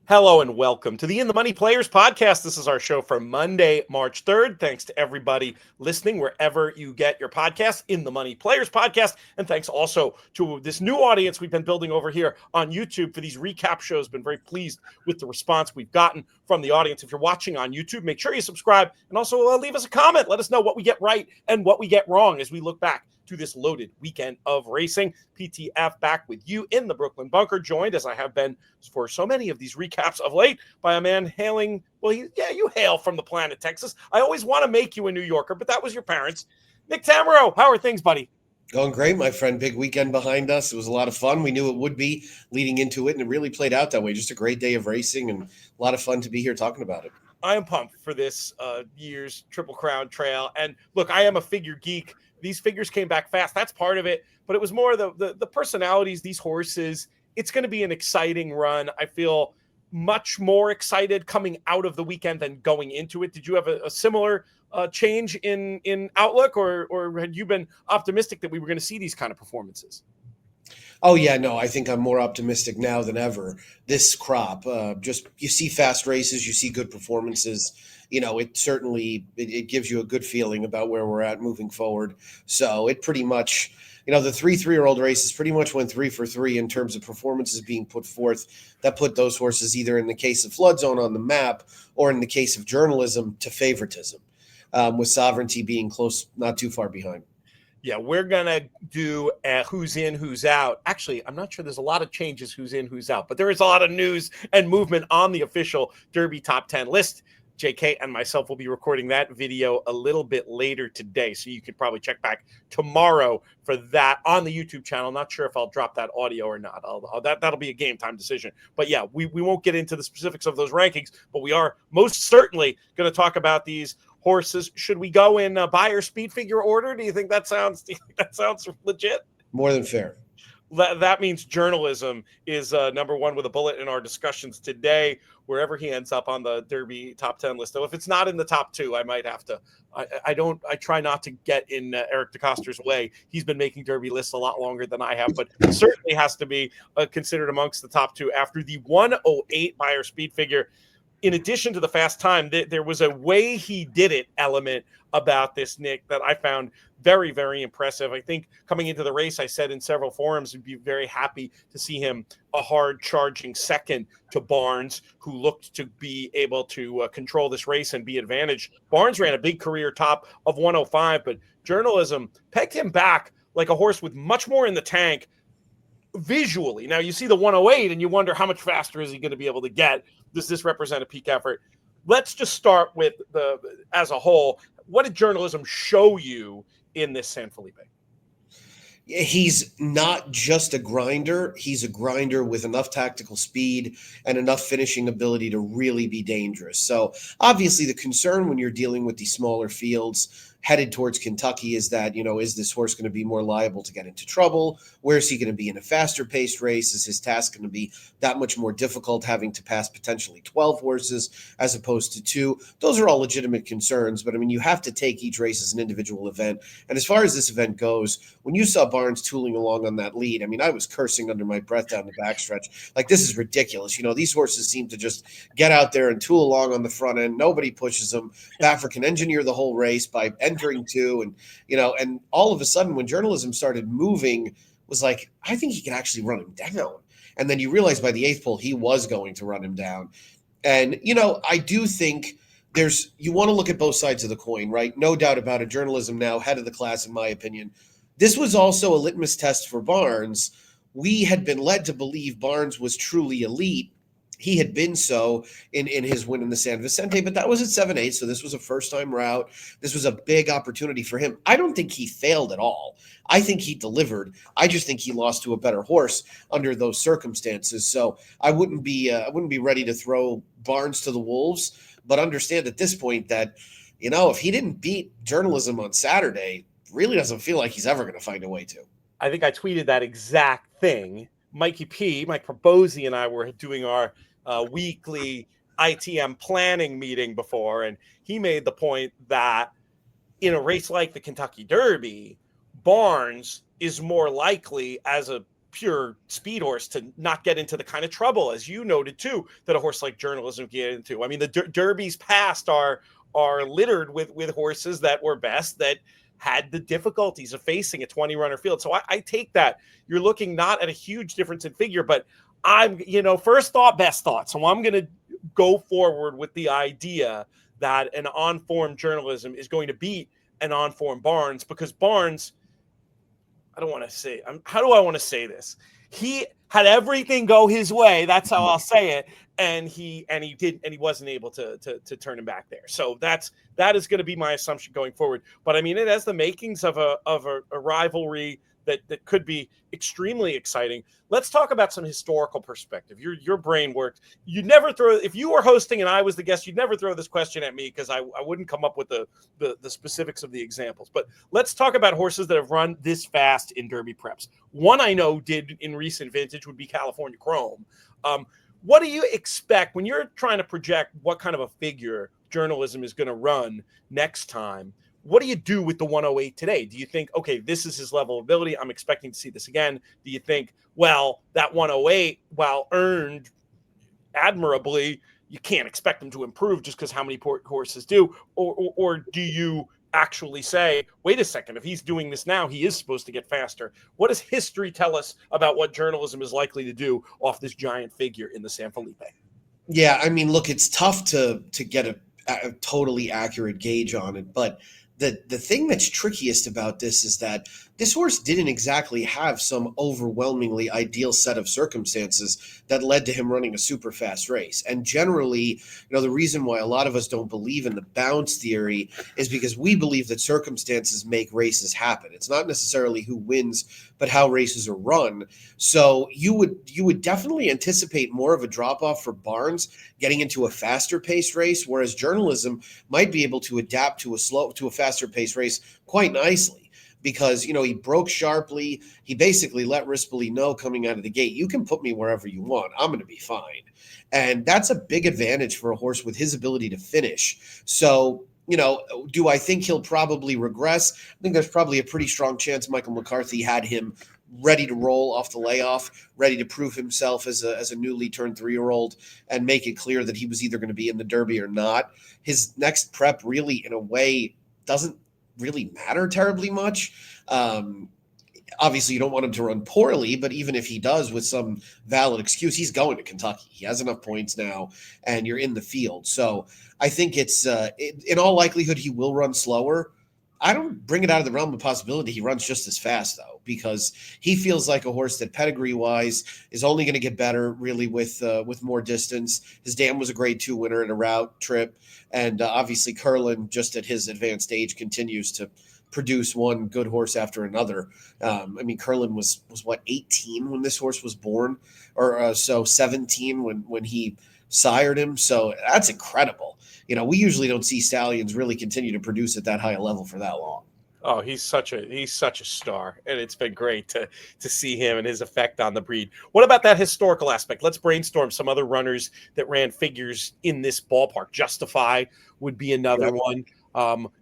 Hello and welcome to the In the Money Players podcast. This is our show for Monday, March 3rd. Thanks to everybody listening wherever you get your podcasts, In the Money Players podcast. And thanks also to this new audience we've been building over here on YouTube for these recap shows. Been very pleased with the response we've gotten from the audience. If you're watching on YouTube, make sure you subscribe and also leave us a comment. Let us know what we get right and what we get wrong as we look back to this loaded weekend of racing. PTF back with you in the Brooklyn bunker, joined as I have been for so many of these recaps of late by a man hailing, you hail from the planet Texas. I always want to make you a New Yorker, but that was your parents. Nick Tammaro, how are things, buddy? Going great, my friend. Big weekend behind us. It was a lot of fun. We knew it would be leading into it, and it really played out that way. Just a great day of racing and a lot of fun to be here talking about it. I am pumped for this year's Triple Crown Trail. And look, I am a figure geek. These figures came back fast. That's part of it. But it was more the personalities, these horses. It's going to be an exciting run. I feel much more excited coming out of the weekend than going into it. Did you have a similar change in outlook, or had you been optimistic that we were going to see these kind of performances? Oh, yeah, no, I think I'm more optimistic now than ever. This crop, you see fast races, you see good performances. You know, it certainly it gives you a good feeling about where we're at moving forward. So it pretty much, the 3-3-year-old races pretty much went 3 for 3 in terms of performances being put forth that put those horses either in the case of Flood Zone on the map or in the case of journalism to favoritism, with Sovereignty being close, not too far behind. Yeah, we're going to do who's in, who's out. Actually, I'm not sure there's a lot of changes who's in, who's out, but there is a lot of news and movement on the official Derby Top 10 list. JK and myself will be recording that video a little bit later today, so you could probably check back tomorrow for that on the YouTube channel. Not sure if I'll drop that audio or not. That'll be a game time decision. But yeah, we won't get into the specifics of those rankings, but we are most certainly going to talk about these horses. Should we go in buyer speed figure order? Do you think that sounds legit? More than fair. That means journalism is number one with a bullet in our discussions today, wherever he ends up on the Derby top 10 list. So if it's not in the top 2, I might have to, I try not to get in Eric DeCoster's way. He's been making Derby lists a lot longer than I have, but certainly has to be considered amongst the top 2 after the 108 buyer speed figure. In addition to the fast time, there was a way he did it element about this, Nick, that I found very, very impressive. I think coming into the race, I said in several forums, I'd be very happy to see him a hard charging second to Barnes, who looked to be able to control this race and be advantaged. Barnes ran a big career top of 105, but journalism pegged him back like a horse with much more in the tank visually. Now you see the 108 and you wonder how much faster is he going to be able to get? Does this represent a peak effort? Let's just start with as a whole. What did journalism show you in this San Felipe? He's not just a grinder. He's a grinder with enough tactical speed and enough finishing ability to really be dangerous. So obviously the concern when you're dealing with these smaller fields headed towards Kentucky is that, is this horse going to be more liable to get into trouble? Where is he going to be in a faster paced race? Is his task going to be that much more difficult, having to pass potentially 12 horses as opposed to 2? Those are all legitimate concerns, but you have to take each race as an individual event. And as far as this event goes, when you saw Barnes tooling along on that lead, I was cursing under my breath down the backstretch. Like, this is ridiculous. These horses seem to just get out there and tool along on the front end. Nobody pushes them. Baffer can engineer the whole race by entering 2. And all of a sudden when journalism started moving, was like, I think he can actually run him down. And then you realize by the 8th pole, he was going to run him down. And, I do think you want to look at both sides of the coin, right? No doubt about it. Journalism now head of the class, in my opinion. This was also a litmus test for Barnes. We had been led to believe Barnes was truly elite. He had been so in his win in the San Vicente, but that was at 7-8, so this was a first-time route. This was a big opportunity for him. I don't think he failed at all. I think he delivered. I just think he lost to a better horse under those circumstances. So I wouldn't be ready to throw Barnes to the wolves, but understand at this point that, if he didn't beat journalism on Saturday, really doesn't feel like he's ever going to find a way to. I think I tweeted that exact thing. Mike Probosi, and I were doing our weekly ITM planning meeting before, and he made the point that in a race like the Kentucky Derby, Barnes is more likely as a pure speed horse to not get into the kind of trouble, as you noted too, that a horse like Journalism get into. I mean, the derbies past are littered with horses that were best, that had the difficulties of facing a 20 runner field. So I take that. You're looking not at a huge difference in figure, but I'm, first thought, best thought. So I'm going to go forward with the idea that an on-form Journalism is going to beat an on-form Barnes, because Barnes, I don't want to say, how do I want to say this? He had everything go his way. That's how I'll say it. And he wasn't able to turn him back there. So that is going to be my assumption going forward. But I mean, it has the makings of a rivalry that could be extremely exciting. Let's talk about some historical perspective. Your brain worked. You'd never throw, if you were hosting and I was the guest, you'd never throw this question at me, because I wouldn't come up with the specifics of the examples. But let's talk about horses that have run this fast in Derby preps. One I know did in recent vintage would be California Chrome. What do you expect when you're trying to project what kind of a figure Journalism is going to run next time? What do you do with the 108 today? Do you think, okay, this is his level of ability, I'm expecting to see this again? Do you think, well, that 108, while earned admirably, you can't expect him to improve just because how many horses do? Or do you actually say, wait a second, if he's doing this now, he is supposed to get faster? What does history tell us about what Journalism is likely to do off this giant figure in the San Felipe? Yeah, I mean, look, it's tough to get a totally accurate gauge on it, but the thing that's trickiest about this is that this horse didn't exactly have some overwhelmingly ideal set of circumstances that led to him running a super fast race. And generally, the reason why a lot of us don't believe in the bounce theory is because we believe that circumstances make races happen. It's not necessarily who wins, but how races are run. So you would definitely anticipate more of a drop off for Barnes getting into a faster paced race, whereas Journalism might be able to adapt to a faster paced race quite nicely. Because, he broke sharply. He basically let Rispoli know coming out of the gate, you can put me wherever you want. I'm going to be fine. And that's a big advantage for a horse with his ability to finish. So, do I think he'll probably regress? I think there's probably a pretty strong chance Michael McCarthy had him ready to roll off the layoff, ready to prove himself as a newly turned 3-year-old and make it clear that he was either going to be in the Derby or not. His next prep really, in a way, doesn't really matter terribly much. Obviously, you don't want him to run poorly, but even if he does with some valid excuse, he's going to Kentucky. He has enough points now, and you're in the field. So I think it's in all likelihood he will run slower. I don't bring it out of the realm of possibility he runs just as fast, though, because he feels like a horse that pedigree-wise is only going to get better, really, with more distance. His dam was a Grade 2 winner at a route trip, and obviously Curlin, just at his advanced age, continues to produce one good horse after another. Curlin was what, 18 when this horse was born, or so 17 when he sired him. So that's incredible. We usually don't see stallions really continue to produce at that high a level for that long. Oh, he's such a star, and it's been great to see him and his effect on the breed. What about that historical aspect? Let's brainstorm some other runners that ran figures in this ballpark. Justify would be another one.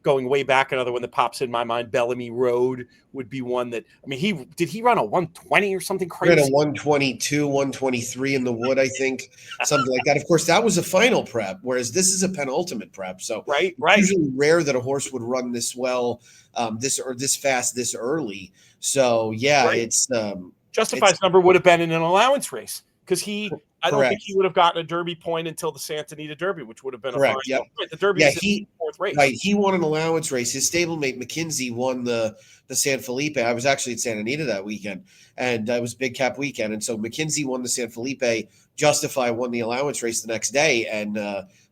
Going way back, another one that pops in my mind, Bellamy Road would be one that, he run a 120 or something crazy? He ran a 122, 123 in the wood, I think, something like that. Of course, that was a final prep, whereas this is a penultimate prep. So right. It's usually rare that a horse would run this well, this fast, this early. So yeah, right. It's Justify's number would have been in an allowance race, because I don't think he would have gotten a Derby point until the Santa Anita Derby, which would have been correct. A fine. Yep. The Derby was the fourth race. Right. He won an allowance race. His stablemate McKinsey won the San Felipe. I was actually at Santa Anita that weekend, and it was Big Cap weekend. And so McKinsey won the San Felipe. Justify won the allowance race the next day. And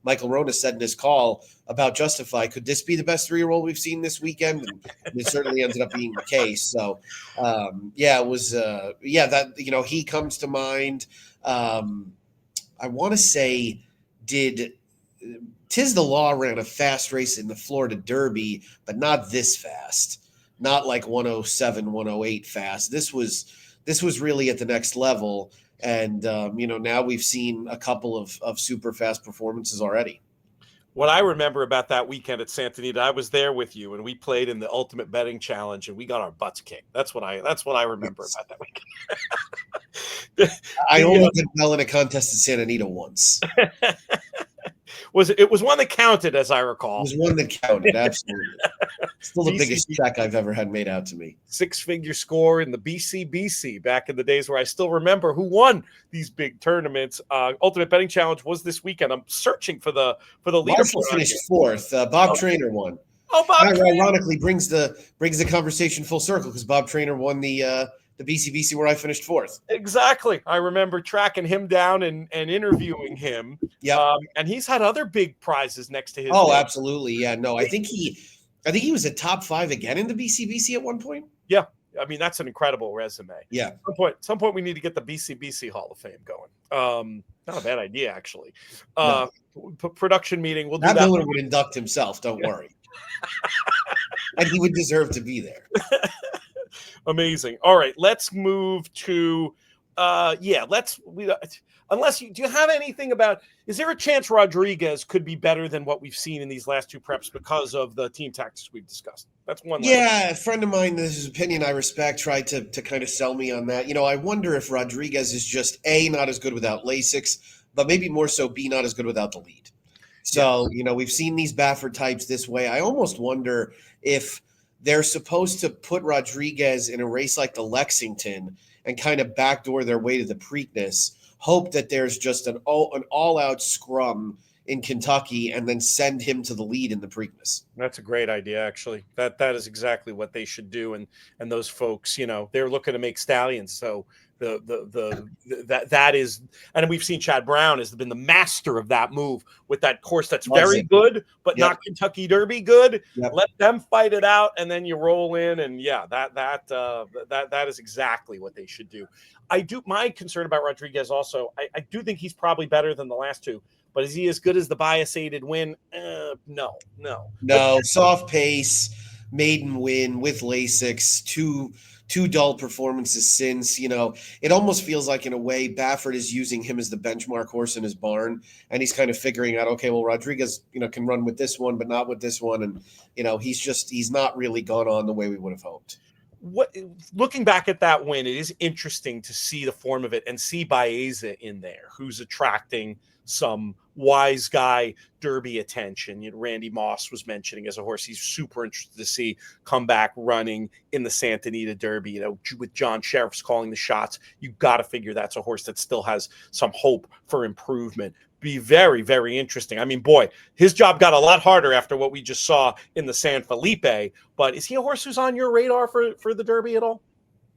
Michael Rona said in his call about Justify, could this be the best 3-year-old we've seen this weekend? And it certainly ended up being the case. So it was that, he comes to mind. I want to say, Tiz the Law ran a fast race in the Florida Derby, but not this fast, not like 107, 108 fast. This was really at the next level. And, now we've seen a couple of super fast performances already. What I remember about that weekend at Santa Anita, I was there with you, and we played in the Ultimate Betting Challenge, and we got our butts kicked. That's what I remember about that weekend. I only did well in a contest at Santa Anita once. It was one that counted, as I It recall. was one that counted, absolutely. Still the biggest check I've ever had made out to me. 6-figure score in the BCBC back in the days where I still remember who won these big tournaments. Ultimate Betting Challenge was this weekend. I'm searching for the leaderboard. Finished fourth. Bob Traynor won. Oh, Bob Traynor. Ironically brings the conversation full circle because Bob Traynor won the BCBC where I finished fourth. Exactly. I remember tracking him down and interviewing him. Yeah. And he's had other big prizes next to his name. name. Absolutely. Yeah. No, I think he was a top 5 again in the BCBC at one point. Yeah. I mean, that's an incredible resume. Yeah. Some point we need to get the BCBC Hall of Fame going. Not a bad idea, actually. Production meeting. We'll do that. Miller would induct himself. Don't worry. And he would deserve to be there. Amazing. All right, let's move to do you have anything about, is there a chance Rodriguez could be better than what we've seen in these last 2 preps because of the team tactics we've discussed? That's one. Yeah, a friend of mine, whose opinion I respect, tried to kind of sell me on that. I wonder if Rodriguez is just A, not as good without Lasix, but maybe more so B, not as good without the lead. So, we've seen these Baffert types this way. I almost wonder if they're supposed to put Rodriguez in a race like the Lexington and kind of backdoor their way to the Preakness, hope that there's just an all-out scrum in Kentucky, and then send him to the lead in the Preakness. That's a great idea, actually. That is exactly what they should do. And those folks, they're looking to make stallions. So that is, and we've seen Chad Brown has been the master of that move with that course that's very good, but not Kentucky Derby good. Yep. Let them fight it out, and then you roll in, and that is exactly what they should do. My concern about Rodriguez also, I do think he's probably better than the last 2. But is he as good as the bias-aided win? No. Soft pace, maiden win with Lasix, two dull performances since. It almost feels like, in a way, Baffert is using him as the benchmark horse in his barn, and he's kind of figuring out, okay, well, Rodriguez, can run with this one, but not with this one, and he's not really gone on the way we would have hoped. Looking back at that win, it is interesting to see the form of it and see Baeza in there, who's attracting some wise guy Derby attention. Randy Moss was mentioning as a horse he's super interested to see come back running in the Santa Anita Derby. With John Sheriff's calling the shots, you've got to figure that's a horse that still has some hope for improvement. Be very, very interesting. I mean, boy, his job got a lot harder after what we just saw in the San Felipe. But is he a horse who's on your radar for the Derby at all?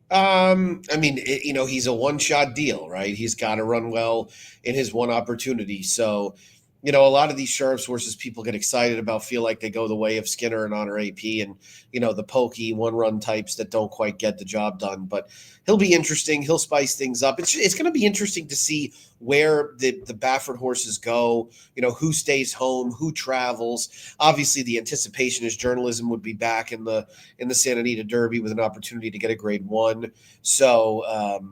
He's a one-shot deal, right? He's got to run well in his one opportunity. So, a lot of these Sheriff's horses people get excited about feel like they go the way of Skinner and Honor AP and, the pokey one-run types that don't quite get the job done. But he'll be interesting. He'll spice things up. It's going to be interesting to see where the Baffert horses go, who stays home, who travels. Obviously, the anticipation is journalism would be back in the Santa Anita Derby with an opportunity to get a grade 1. So,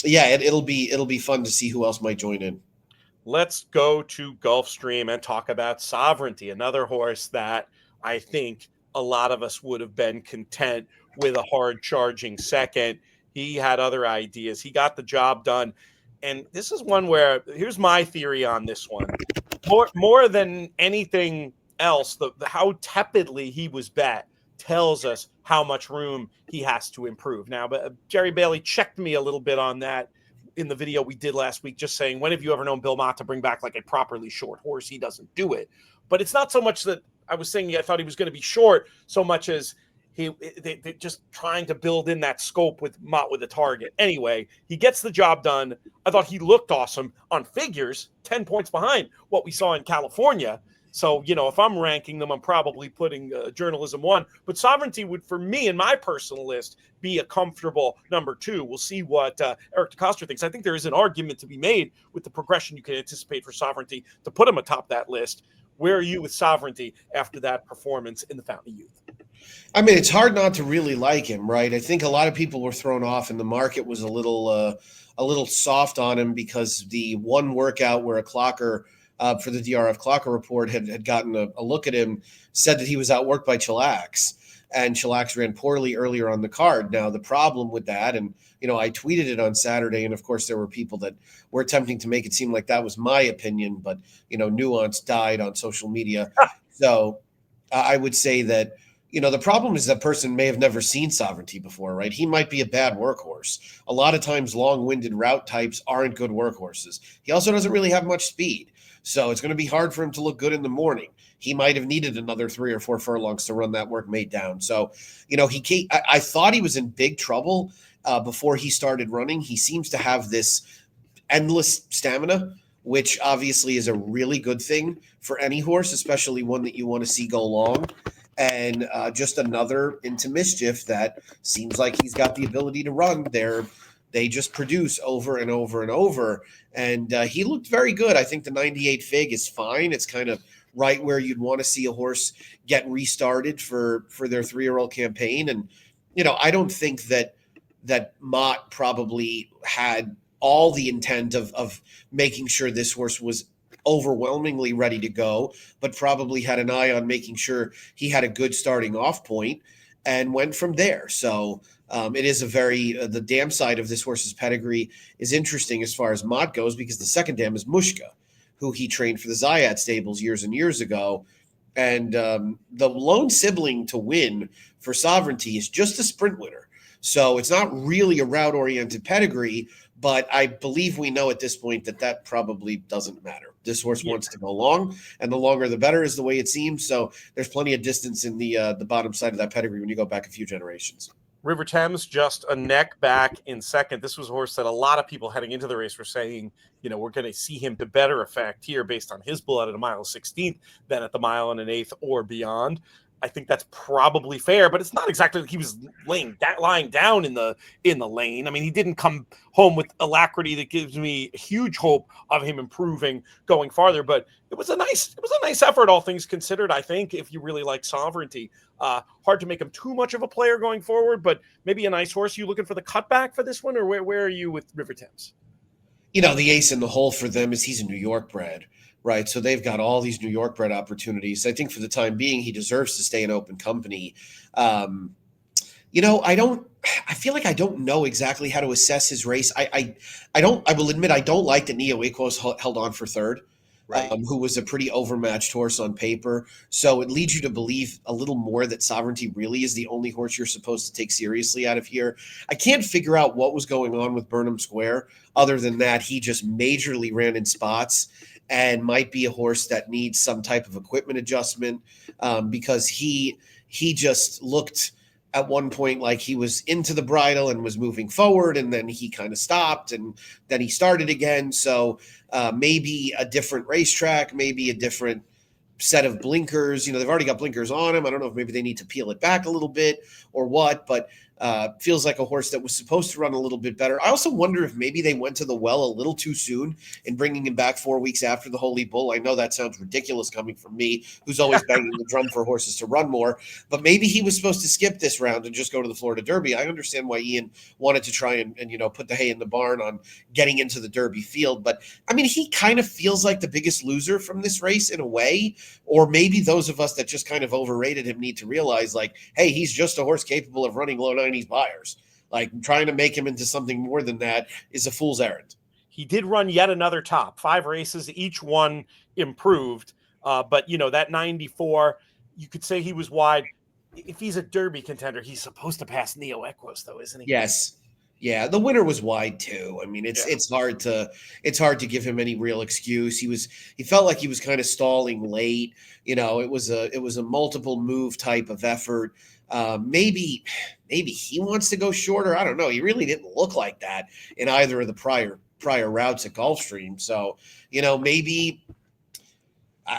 it'll be fun to see who else might join in. Let's go to Gulfstream and talk about Sovereignty, another horse that I think a lot of us would have been content with a hard charging second. He had other ideas. He got the job done. And this is one where, here's my theory on this one. More than anything else, how tepidly he was bet tells us how much room he has to improve. Now, but Jerry Bailey checked me a little bit on that in the video we did last week, just saying, when have you ever known Bill Mott to bring back like a properly short horse? He doesn't do it. But it's not so much that I was saying I thought he was going to be short, so much as they're just trying to build in that scope with Mott with a target. Anyway, he gets the job done. I thought he looked awesome on figures, 10 points behind what we saw in California. So, if I'm ranking them, I'm probably putting Journalism 1. But Sovereignty would, for me, in my personal list, be a comfortable number 2. We'll see what Eric DeCoster thinks. I think there is an argument to be made with the progression you can anticipate for Sovereignty to put him atop that list. Where are you with Sovereignty after that performance in the Fountain of Youth? I mean, it's hard not to really like him, right? I think a lot of people were thrown off, and the market was a little soft on him because the one workout where a clocker for the DRF Clocker report had gotten a look at him, said that he was outworked by Chillax, and Chillax ran poorly earlier on the card. Now, the problem with that, and I tweeted it on Saturday, and of course there were people that were attempting to make it seem like that was my opinion, but nuance died on social media. So I would say that the problem is that person may have never seen Sovereignty before, right? He might be a bad workhorse. A lot of times long-winded route types aren't good workhorses. He also doesn't really have much speed. So it's going to be hard for him to look good in the morning. He might have needed another 3 or 4 furlongs to run that workmate down. So, I thought he was in big trouble before he started running. He seems to have this endless stamina, which obviously is a really good thing for any horse, especially one that you want to see go long. And just another into mischief that seems like he's got the ability to run there. They just produce over and over and over. And he looked very good. I think the 98 Fig is fine. It's kind of right where you'd want to see a horse get restarted for their 3-year-old campaign. And, I don't think that Mott probably had all the intent of making sure this horse was overwhelmingly ready to go, but probably had an eye on making sure he had a good starting off point and went from there. So it is a very the dam side of this horse's pedigree is interesting as far as Mott goes, because the second dam is Mushka, who he trained for the Zayat stables years and years ago. And the lone sibling to win for Sovereignty is just a sprint winner. So it's not really a route-oriented pedigree, but I believe we know at this point that probably doesn't matter. This horse wants to go long, and the longer the better is the way it seems. So there's plenty of distance in the bottom side of that pedigree when you go back a few generations. River Thames just a neck back in second. This was a horse that a lot of people heading into the race were saying, we're going to see him to better effect here based on his blood at a mile 16th than at the mile and an eighth or beyond. I think that's probably fair, but it's not exactly like he was lying down in the lane. I mean, he didn't come home with alacrity that gives me huge hope of him improving going farther. But it was a nice effort, all things considered. I think if you really like Sovereignty, hard to make him too much of a player going forward, but maybe a nice horse. You looking for the cutback for this one, or where are you with River Thames? The ace in the hole for them is he's a New York bred. Right. So they've got all these New York bred opportunities. I think for the time being, he deserves to stay in open company. I feel like I don't know exactly how to assess his race. I will admit, I don't like that Neo Equos held on for third, right. Who was a pretty overmatched horse on paper. So it leads you to believe a little more that Sovereignty really is the only horse you're supposed to take seriously out of here. I can't figure out what was going on with Burnham Square. Other than that, he just majorly ran in spots and might be a horse that needs some type of equipment adjustment because he just looked at one point like he was into the bridle and was moving forward, and then he kind of stopped, and then he started again. So maybe a different racetrack, maybe a different set of blinkers. They've already got blinkers on him. I don't know if maybe they need to peel it back a little bit or what, but feels like a horse that was supposed to run a little bit better. I also wonder if maybe they went to the well a little too soon in bringing him back 4 weeks after the Holy Bull. I know that sounds ridiculous coming from me, who's always banging the drum for horses to run more, but maybe he was supposed to skip this round and just go to the Florida Derby. I understand why Ian wanted to try and put the hay in the barn on getting into the Derby field, but I mean, he kind of feels like the biggest loser from this race in a way, or maybe those of us that just kind of overrated him need to realize, like, hey, he's just a horse capable of running low 90s buyers. Like, trying to make him into something more than that is a fool's errand. He did run yet another top, 5 races, each one improved. But that 94, you could say he was wide. If he's a Derby contender, he's supposed to pass Neo Equos, though, isn't he? Yes. Yeah, the winner was wide too. I mean, it's hard to give him any real excuse. He felt like he was kind of stalling late. It was a multiple move type of effort. Maybe he wants to go shorter. I don't know. He really didn't look like that in either of the prior routes at Gulfstream. So, maybe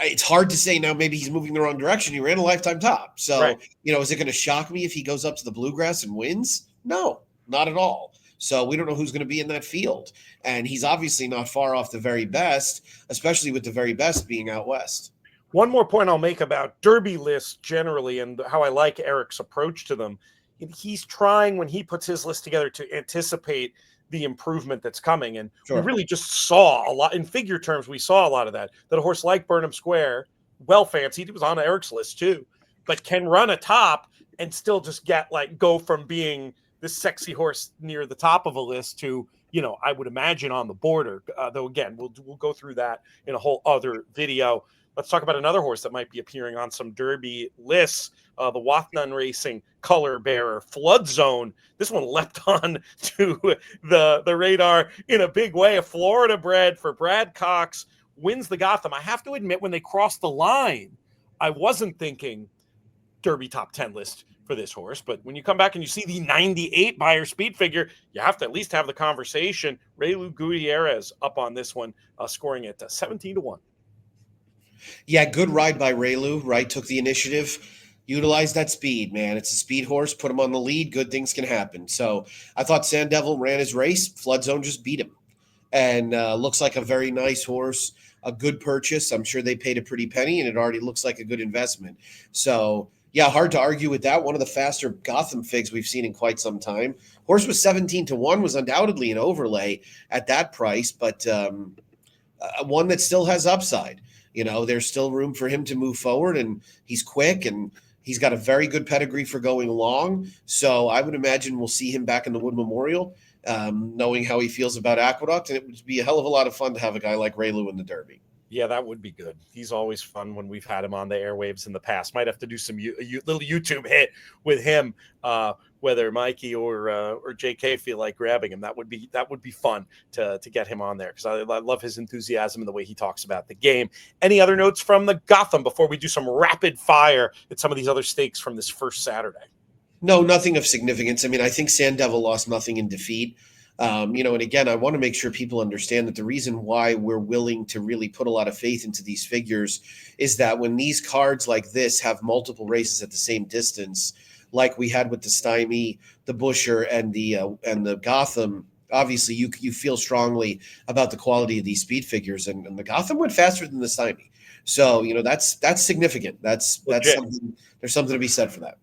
it's hard to say now. Maybe he's moving the wrong direction. He ran a lifetime top. So, right. Is it going to shock me if he goes up to the Bluegrass and wins? No, not at all. So we don't know who's going to be in that field. And he's obviously not far off the very best, especially with the very best being out west. One more point I'll make about Derby lists generally and how I like Eric's approach to them. He's trying, when he puts his list together, to anticipate the improvement that's coming. And we Sure. really just saw a lot in figure terms. We saw a lot of that a horse like Burnham Square, well fancied, he was on Eric's list too, but can run a top and still just get go from being this sexy horse near the top of a list to, I would imagine on the border. Though again, we'll go through that in a whole other video. Let's talk about another horse that might be appearing on some Derby lists. The Wathnun Racing color bearer, Flood Zone. This one leapt on to the radar in a big way. A Florida bred for Brad Cox, wins the Gotham. I have to admit, when they crossed the line, I wasn't thinking Derby top 10 list for this horse. But when you come back and you see the 98 buyer speed figure, you have to at least have the conversation. Reylu Gutierrez up on this one, scoring at 17-1. Yeah, good ride by Reylu, right? Took the initiative, utilized that speed, man. It's a speed horse. Put him on the lead. Good things can happen. So I thought Sand Devil ran his race. Flood Zone just beat him. And looks like a very nice horse, a good purchase. I'm sure they paid a pretty penny, and it already looks like a good investment. So, yeah, hard to argue with that. One of the faster Gotham figs we've seen in quite some time. Horse was 17-1, was undoubtedly an overlay at that price, but one that still has upside. There's still room for him to move forward, and he's quick, and he's got a very good pedigree for going long. So I would imagine we'll see him back in the Wood Memorial, knowing how he feels about Aqueduct, and it would be a hell of a lot of fun to have a guy like Reylu in the Derby. Yeah, that would be good. He's always fun when we've had him on the airwaves in the past. Might have to do some little YouTube hit with him, whether Mikey or JK feel like grabbing him. That would be fun to get him on there, because I love his enthusiasm and the way he talks about the game. Any other notes from the Gotham before we do some rapid fire at some of these other stakes from this first Saturday? No, nothing of significance. I mean, I think Sand Devil lost nothing in defeat. And again, I want to make sure people understand that the reason why we're willing to really put a lot of faith into these figures is that when these cards like this have multiple races at the same distance, like we had with the Stymie, the Busher, and the Gotham, obviously you feel strongly about the quality of these speed figures, and the Gotham went faster than the Stymie. So, that's significant. That's something. There's something to be said for that.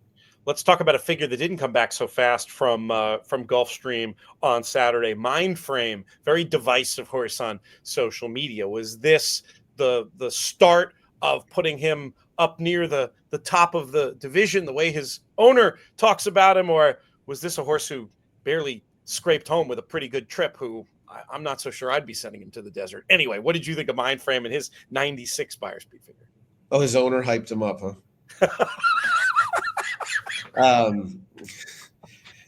Let's talk about a figure that didn't come back so fast from Gulfstream on Saturday. Mindframe, very divisive horse on social media. Was this the start of putting him up near the top of the division, the way his owner talks about him, or was this a horse who barely scraped home with a pretty good trip, who I'm not so sure I'd be sending him to the desert? Anyway, what did you think of Mindframe and his 96 buyer speed figure? Oh, his owner hyped him up, huh?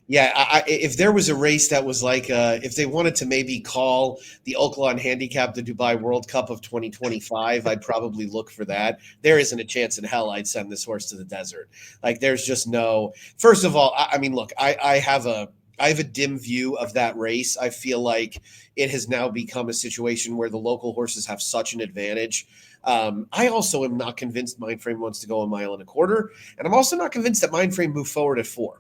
If there was a race that was like, if they wanted to maybe call the Oaklawn Handicap the Dubai World Cup of 2025, I'd probably look for that. There isn't a chance in hell I'd send this horse to the desert. Like, there's just no. First of all, I mean, look, I have a dim view of that race. I feel like it has now become a situation where the local horses have such an advantage. I also am not convinced Mindframe wants to go 1.25 miles, and I'm also not convinced that Mindframe moved forward at 4.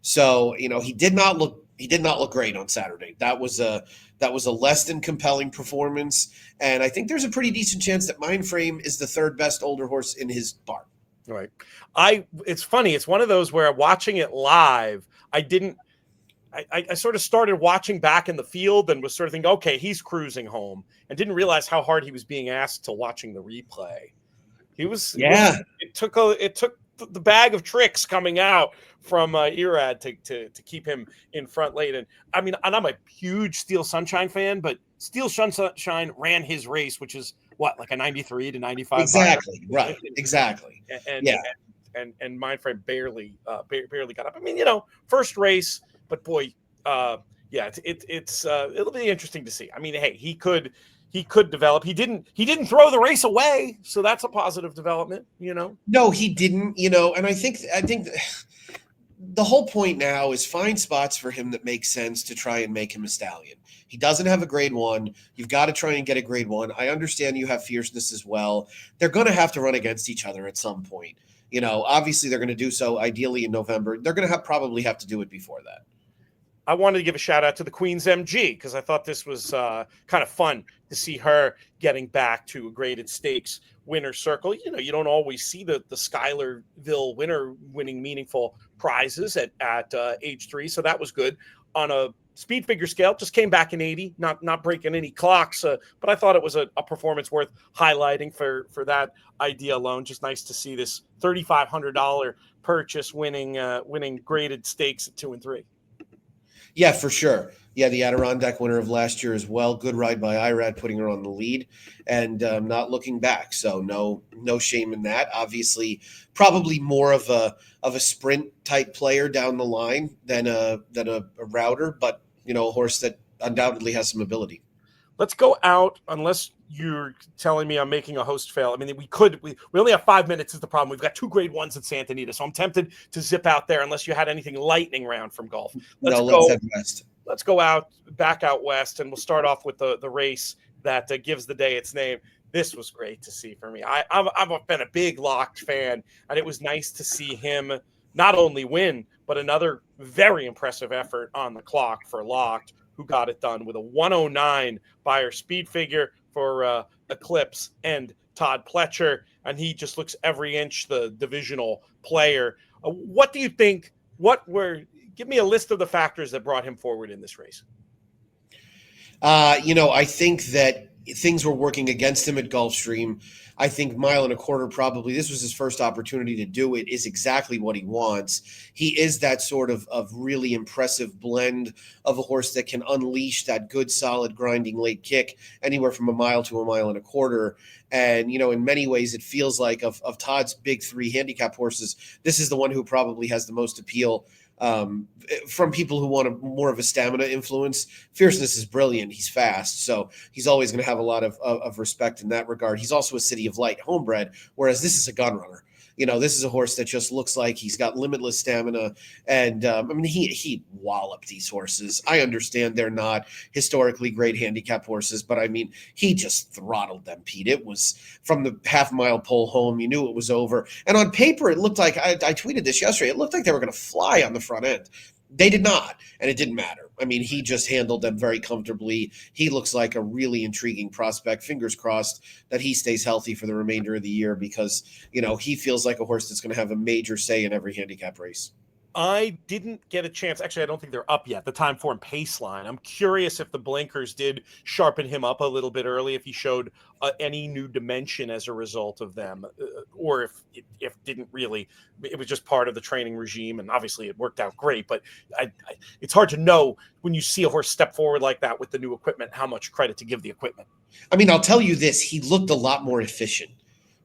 So, he did not look great on Saturday. That was a less than compelling performance, and I think there's a pretty decent chance that Mindframe is the third best older horse in his barn. Right. It's funny. It's one of those where watching it live, I sort of started watching back in the field and was sort of thinking, okay, he's cruising home, and didn't realize how hard he was being asked till watching the replay. It took the bag of tricks coming out from Irad to keep him in front late. And I mean, and I'm a huge Steel Sunshine fan, but Steel Sunshine ran his race, which is like a 93 to 95. Exactly. Right. Exactly. And Mindframe barely got up. I mean, first race. But boy, it'll be interesting to see. I mean, hey, he could develop. He didn't throw the race away, so that's a positive development. No, he didn't. And I think the whole point now is find spots for him that make sense to try and make him a stallion. He doesn't have a grade 1. You've got to try and get a grade 1. I understand you have fierceness as well. They're going to have to run against each other at some point. Obviously they're going to do so ideally in November. They're going to probably have to do it before that. I wanted to give a shout out to the Queen's MG, because I thought this was kind of fun to see her getting back to a graded stakes winner circle. You don't always see the Schuylerville winner winning meaningful prizes at age 3. So that was good on a speed figure scale, just came back in 80, not breaking any clocks, but I thought it was a performance worth highlighting for that idea alone. Just nice to see this $3,500 purchase winning graded stakes at 2 and 3. Yeah, for sure. Yeah, the Adirondack winner of last year as well. Good ride by Irad, putting her on the lead and not looking back. So no shame in that. Obviously, probably more of a sprint type player down the line than a router, but a horse that undoubtedly has some ability. Let's go out, unless you're telling me I'm making a host fail. I mean, we only have 5 minutes is the problem. We've got 2 grade 1s at Santa Anita, so I'm tempted to zip out there unless you had anything lightning round from golf. Let's head west. Let's go back out west, and we'll start off with the race that gives the day its name. This was great to see for me. I've been a big Locked fan, and it was nice to see him not only win, but another very impressive effort on the clock for Locked, who got it done with a 109 Beyer speed figure for Eclipse and Todd Pletcher, and he just looks every inch the divisional player. What do you think? Give me a list of the factors that brought him forward in this race. I think that things were working against him at Gulfstream. I think 1.25 miles, probably, this was his first opportunity to do it, is exactly what he wants. He is that sort of really impressive blend of a horse that can unleash that good, solid, grinding late kick anywhere from 1 mile to 1.25 miles. And, in many ways, it feels like of Todd's big 3 handicap horses, this is the one who probably has the most appeal from people who want more of a stamina influence. Fierceness is brilliant. He's fast, so he's always going to have a lot of respect in that regard. He's also a City of Light homebred, whereas this is a gun runner. This is a horse that just looks like he's got limitless stamina. And he walloped these horses. I understand they're not historically great handicap horses, but he just throttled them, Pete. It was from the half-mile pole home. You knew it was over. And on paper, it looked like, I tweeted this yesterday, it looked like they were going to fly on the front end. They did not, and it didn't matter. He just handled them very comfortably. He looks like a really intriguing prospect. Fingers crossed that he stays healthy for the remainder of the year because, he feels like a horse that's going to have a major say in every handicap race. I didn't get a chance. Actually, I don't think they're up yet. The time form pace line. I'm curious if the blinkers did sharpen him up a little bit early, if he showed any new dimension as a result of them, or if it didn't really. It was just part of the training regime, and obviously it worked out great. But it's hard to know when you see a horse step forward like that with the new equipment, how much credit to give the equipment. I'll tell you this: he looked a lot more efficient.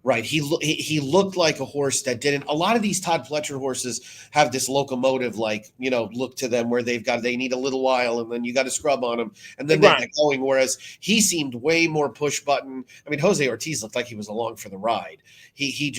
Right. He looked like a horse that didn't. A lot of these Todd Pletcher horses have this locomotive, look to them where they need a little while and then you got to scrub on them and then they get going. Whereas he seemed way more push button. Jose Ortiz looked like he was along for the ride. He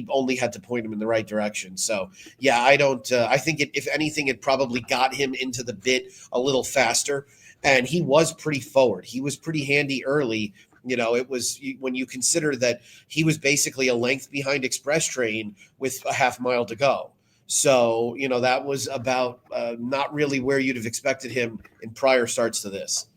only had to point him in the right direction. So, yeah, I think if anything, it probably got him into the bit a little faster. And he was pretty forward. He was pretty handy early. It was when you consider that he was basically a length behind Express Train with a half mile to go. So, that was about not really where you'd have expected him in prior starts to this.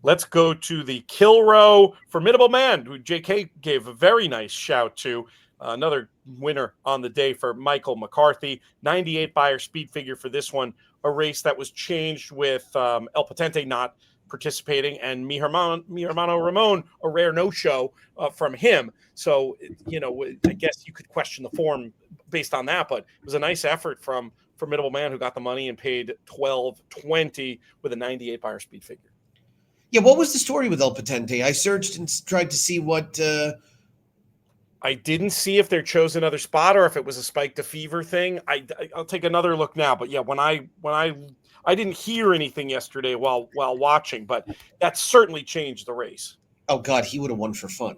Let's go to the Kilroe Formidable Man, who JK gave a very nice shout to. Another winner on the day for Michael McCarthy. 98 Beyer speed figure for this one. A race that was changed with El Patente not participating, and mi hermano Ramon, a rare no-show from him. So, I guess you could question the form based on that, but it was a nice effort from Formidable Man, who got the money and paid $12.20 with a 98 Beyer speed figure. Yeah, what was the story with El Patente? I searched and tried to see what... I didn't see if they chose another spot or if it was a Spike to Fever thing. I'll take another look now. But yeah, when I didn't hear anything yesterday while watching, but that certainly changed the race. Oh God, he would have won for fun.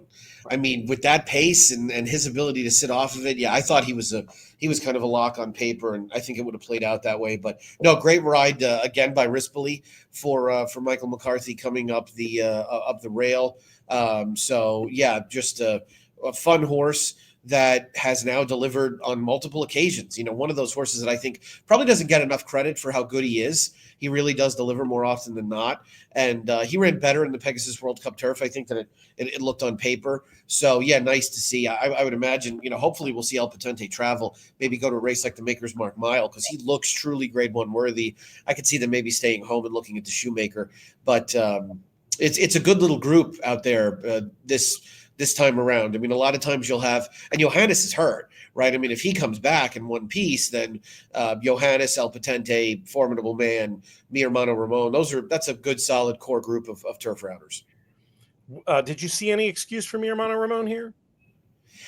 With that pace and his ability to sit off of it, yeah, I thought he was kind of a lock on paper, and I think it would have played out that way. But no, great ride again by Rispoli for Michael McCarthy coming up the rail. So yeah, just a fun horse that has now delivered on multiple occasions. One of those horses that I think probably doesn't get enough credit for how good he is. He really does deliver more often than not. And he ran better in the Pegasus World Cup turf, I think, than it looked on paper. So, yeah, nice to see. I would imagine, hopefully we'll see El Patente travel, maybe go to a race like the Maker's Mark Mile, because he looks truly grade one worthy. I could see them maybe staying home and looking at the Shoemaker. But it's a good little group out there this time around. I mean, a lot of times you'll have, and Johannes is hurt, right? I mean, if he comes back in one piece, then Johannes, El Patente, Formidable Man, Mi Hermano Ramon, that's a good solid core group of turf routers. Did you see any excuse for Mi Hermano Ramon here?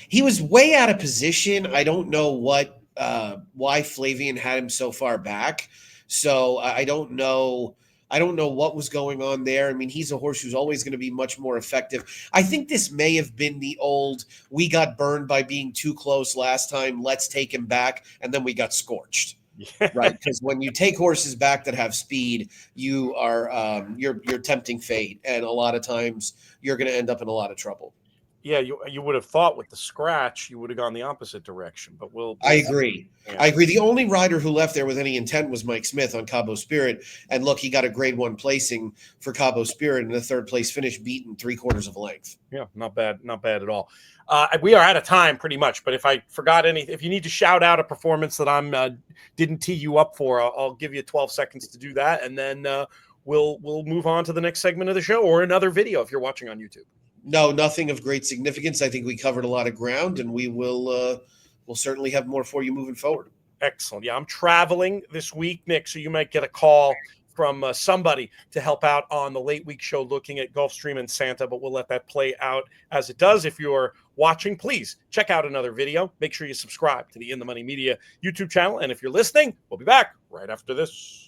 He was way out of position. I don't know why Flavian had him so far back. So I don't know. I don't know what was going on there. I mean, he's a horse who's always going to be much more effective. I think this may have been the old, we got burned by being too close last time, let's take him back, and then we got scorched. Yeah. Right? Because when you take horses back that have speed, you are you're tempting fate, and a lot of times you're going to end up in a lot of trouble. Yeah, you would have thought with the scratch you would have gone the opposite direction, but we'll I agree. Yeah. I agree. The only rider who left there with any intent was Mike Smith on Cabo Spirit, and look, he got a grade one placing for Cabo Spirit and a third place finish, beaten 3/4 of a length. Yeah, not bad at all. We are out of time pretty much, but if I forgot anything, if you need to shout out a performance that I'm didn't tee you up for, I'll give you 12 seconds to do that, and then we'll move on to the next segment of the show or another video if you're watching on YouTube. No, nothing of great significance. I think we covered a lot of ground, and we will we'll certainly have more for you moving forward. Excellent. Yeah, I'm traveling this week, Nick, so you might get a call from somebody to help out on the late week show looking at Gulfstream and Santa, but we'll let that play out as it does. If you're watching, please check out another video. Make sure you subscribe to the In the Money Media YouTube channel, and if you're listening, we'll be back right after this.